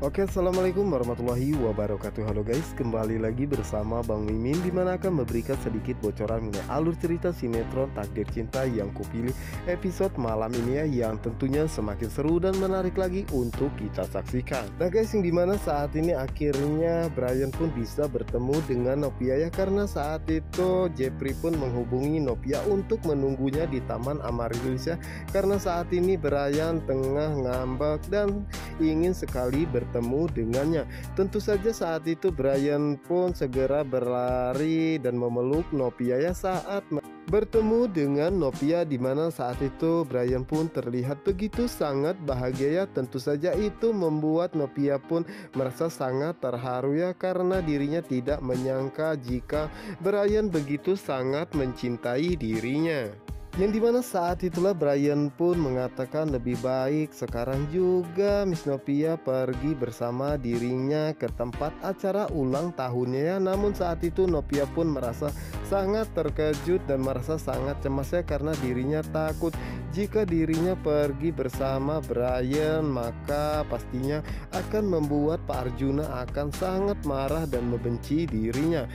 Oke, assalamualaikum warahmatullahi wabarakatuh. Halo guys, kembali lagi bersama Bang Mimin, dimana akan memberikan sedikit bocoran mengenai alur cerita sinetron Takdir Cinta yang kupilih episode malam ini ya, yang tentunya semakin seru dan menarik lagi untuk kita saksikan. Nah guys, yang dimana saat ini akhirnya Brian pun bisa bertemu dengan Novia ya, karena saat itu Jeffrey pun menghubungi Novia untuk menunggunya di Taman Amaryllis ya, karena saat ini Brian tengah ngambek dan ingin sekali bertemu dengannya. Tentu saja saat itu Brian pun segera berlari dan memeluk Novia ya saat bertemu dengan Novia, dimana saat itu Brian pun terlihat begitu sangat bahagia ya. Tentu saja itu membuat Novia pun merasa sangat terharu ya, karena dirinya tidak menyangka jika Brian begitu sangat mencintai dirinya. Yang dimana saat itulah Brian pun mengatakan lebih baik sekarang juga Miss Novia pergi bersama dirinya ke tempat acara ulang tahunnya ya. Namun saat itu Novia pun merasa sangat terkejut dan merasa sangat cemas ya, karena dirinya takut jika dirinya pergi bersama Brian maka pastinya akan membuat Pak Arjuna akan sangat marah dan membenci dirinya.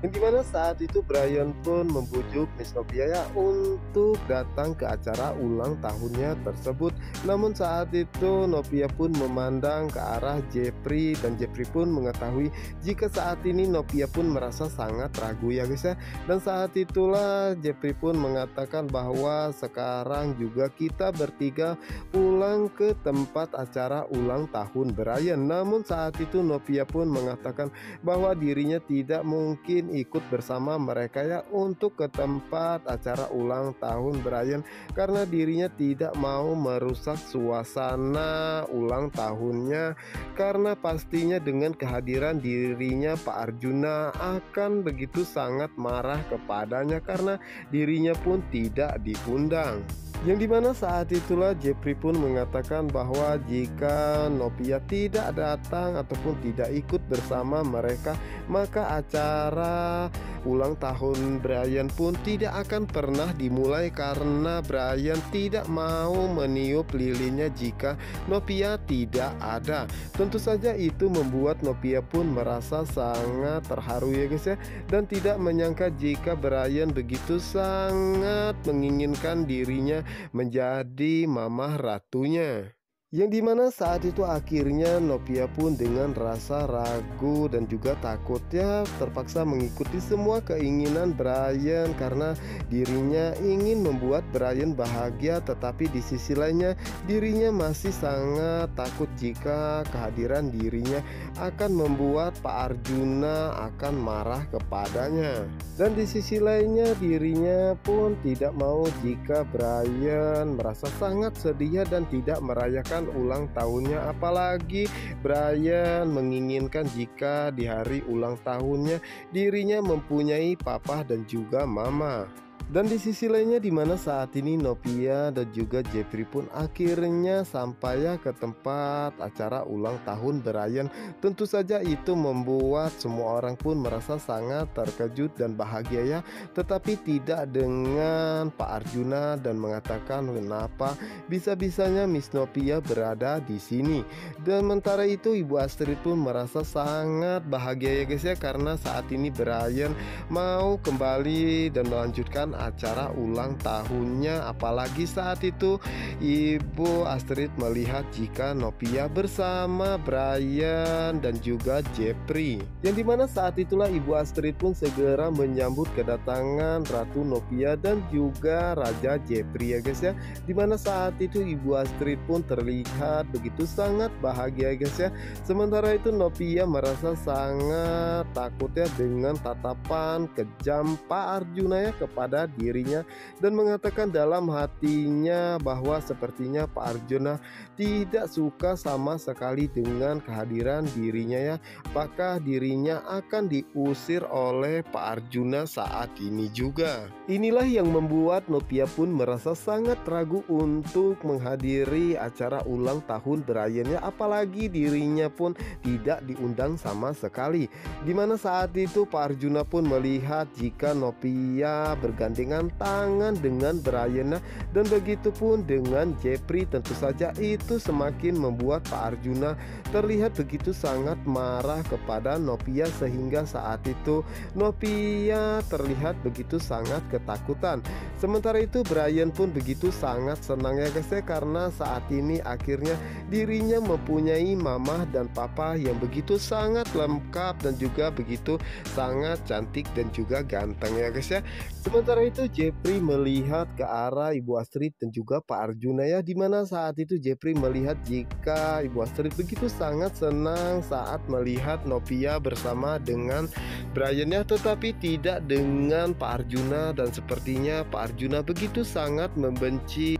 Yang dimana saat itu Brian pun membujuk Miss Novia ya untuk datang ke acara ulang tahunnya tersebut. Namun saat itu Novia pun memandang ke arah Jeffrey, dan Jeffrey pun mengetahui jika saat ini Novia pun merasa sangat ragu ya guys ya. Dan saat itulah Jeffrey pun mengatakan bahwa sekarang juga kita bertiga pulang ke tempat acara ulang tahun Brian. Namun saat itu Novia pun mengatakan bahwa dirinya tidak mungkin ikut bersama mereka ya untuk ke tempat acara ulang tahun Brian, karena dirinya tidak mau merusak suasana ulang tahunnya, karena pastinya dengan kehadiran dirinya Pak Arjuna akan begitu sangat marah kepadanya karena dirinya pun tidak diundang. Yang dimana saat itulah Jeffrey pun mengatakan bahwa jika Novia tidak datang ataupun tidak ikut bersama mereka, maka acara ulang tahun Brian pun tidak akan pernah dimulai, karena Brian tidak mau meniup lilinnya jika Novia tidak ada. Tentu saja itu membuat Novia pun merasa sangat terharu ya guys ya, dan tidak menyangka jika Brian begitu sangat menginginkan dirinya menjadi mamah ratunya. Yang dimana saat itu akhirnya Novia pun dengan rasa ragu dan juga takutnya terpaksa mengikuti semua keinginan Brian, karena dirinya ingin membuat Brian bahagia, tetapi di sisi lainnya dirinya masih sangat takut jika kehadiran dirinya akan membuat Pak Arjuna akan marah kepadanya. Dan di sisi lainnya dirinya pun tidak mau jika Brian merasa sangat sedih dan tidak merayakan ulang tahunnya, apalagi Brian menginginkan jika di hari ulang tahunnya dirinya mempunyai papa dan juga mama. Dan di sisi lainnya dimana saat ini Novia dan juga Jeffrey pun akhirnya sampai ya ke tempat acara ulang tahun Brian. Tentu saja itu membuat semua orang pun merasa sangat terkejut dan bahagia ya, tetapi tidak dengan Pak Arjuna, dan mengatakan kenapa bisa-bisanya Miss Novia berada di sini. Dan sementara itu Ibu Astrid pun merasa sangat bahagia ya guys ya, karena saat ini Brian mau kembali dan melanjutkan acara ulang tahunnya, apalagi saat itu Ibu Astrid melihat jika Novia bersama Brian dan juga Jeffrey. Yang dimana saat itulah Ibu Astrid pun segera menyambut kedatangan Ratu Novia dan juga Raja Jeffrey ya guys ya, dimana saat itu Ibu Astrid pun terlihat begitu sangat bahagia ya guys ya. Sementara itu Novia merasa sangat takut ya dengan tatapan kejam Pak Arjuna ya kepada dirinya, dan mengatakan dalam hatinya bahwa sepertinya Pak Arjuna tidak suka sama sekali dengan kehadiran dirinya ya. Apakah dirinya akan diusir oleh Pak Arjuna saat ini juga? Inilah yang membuat Novia pun merasa sangat ragu untuk menghadiri acara ulang tahun Brian ya, apalagi dirinya pun tidak diundang sama sekali. Dimana saat itu Pak Arjuna pun melihat jika Novia berganti bergandengan tangan dengan Brian. Dan begitupun dengan Jeffrey. Tentu saja itu semakin membuat Pak Arjuna terlihat begitu sangat marah kepada Novia, sehingga saat itu Novia terlihat begitu sangat ketakutan. Sementara itu Brian pun begitu sangat senang ya guys ya, karena saat ini akhirnya dirinya mempunyai mama dan papa yang begitu sangat lengkap dan juga begitu sangat cantik dan juga ganteng ya guys ya. Sementara itu Jeffrey melihat ke arah Ibu Astrid dan juga Pak Arjuna ya, dimana saat itu Jeffrey melihat jika Ibu Astrid begitu sangat senang saat melihat Novia bersama dengan Brian ya, tetapi tidak dengan Pak Arjuna, dan sepertinya Pak Arjuna begitu sangat membenci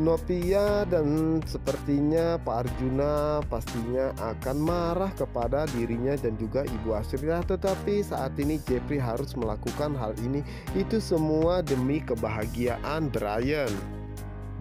Novia, dan sepertinya Pak Arjuna pastinya akan marah kepada dirinya dan juga Ibu Astrid. Tetapi saat ini Jeffrey harus melakukan hal ini, itu semua demi kebahagiaan Brian.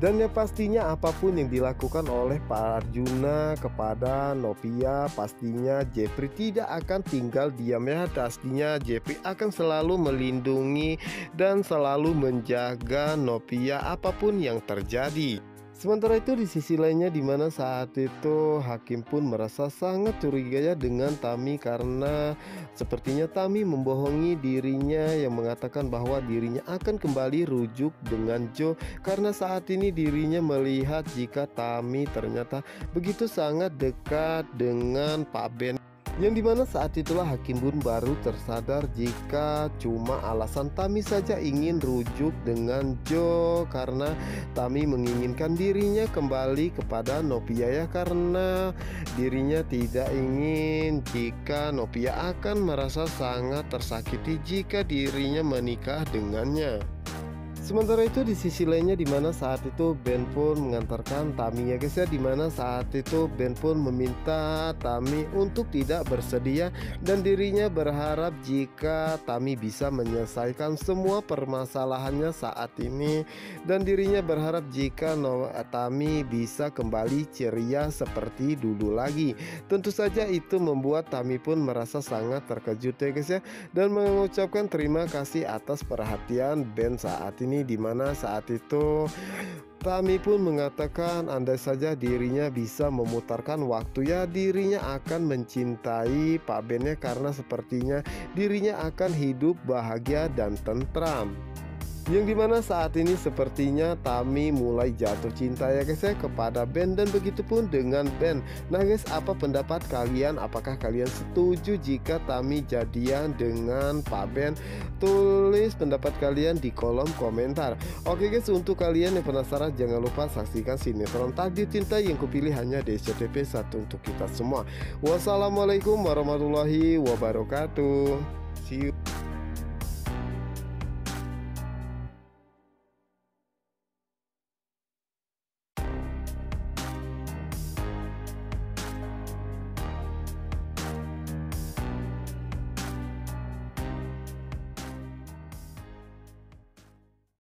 Dan yang pastinya apapun yang dilakukan oleh Pak Arjuna kepada Novia, pastinya Jeffrey tidak akan tinggal diam ya. Pastinya Jeffrey akan selalu melindungi dan selalu menjaga Novia apapun yang terjadi. Sementara itu di sisi lainnya, dimana saat itu Hakim pun merasa sangat curiga ya dengan Tami, karena sepertinya Tami membohongi dirinya yang mengatakan bahwa dirinya akan kembali rujuk dengan Joe, karena saat ini dirinya melihat jika Tami ternyata begitu sangat dekat dengan Pak Ben. Yang dimana saat itulah Hakim pun baru tersadar jika cuma alasan Tami saja ingin rujuk dengan Joe, karena Tami menginginkan dirinya kembali kepada Novia ya, karena dirinya tidak ingin jika Novia akan merasa sangat tersakiti jika dirinya menikah dengannya. Sementara itu di sisi lainnya, dimana saat itu Ben pun mengantarkan Tami ya guys ya, dimana saat itu Ben pun meminta Tami untuk tidak bersedia, dan dirinya berharap jika Tami bisa menyelesaikan semua permasalahannya saat ini, dan dirinya berharap jika Tami bisa kembali ceria seperti dulu lagi. Tentu saja itu membuat Tami pun merasa sangat terkejut ya guys ya, dan mengucapkan terima kasih atas perhatian Ben saat ini, dimana saat itu Tami pun mengatakan andai saja dirinya bisa memutarkan waktu ya, dirinya akan mencintai Pak Ben-nya, karena sepertinya dirinya akan hidup bahagia dan tentram. Yang dimana saat ini sepertinya Tami mulai jatuh cinta ya guys ya kepada Ben, dan begitupun dengan Ben. Nah guys, apa pendapat kalian? Apakah kalian setuju jika Tami jadian dengan Pak Ben? Tulis pendapat kalian di kolom komentar. Oke guys, untuk kalian yang penasaran jangan lupa saksikan sinetron Takdir Cinta yang kupilih hanya di SCTV 1 untuk kita semua. Wassalamualaikum warahmatullahi wabarakatuh. See you.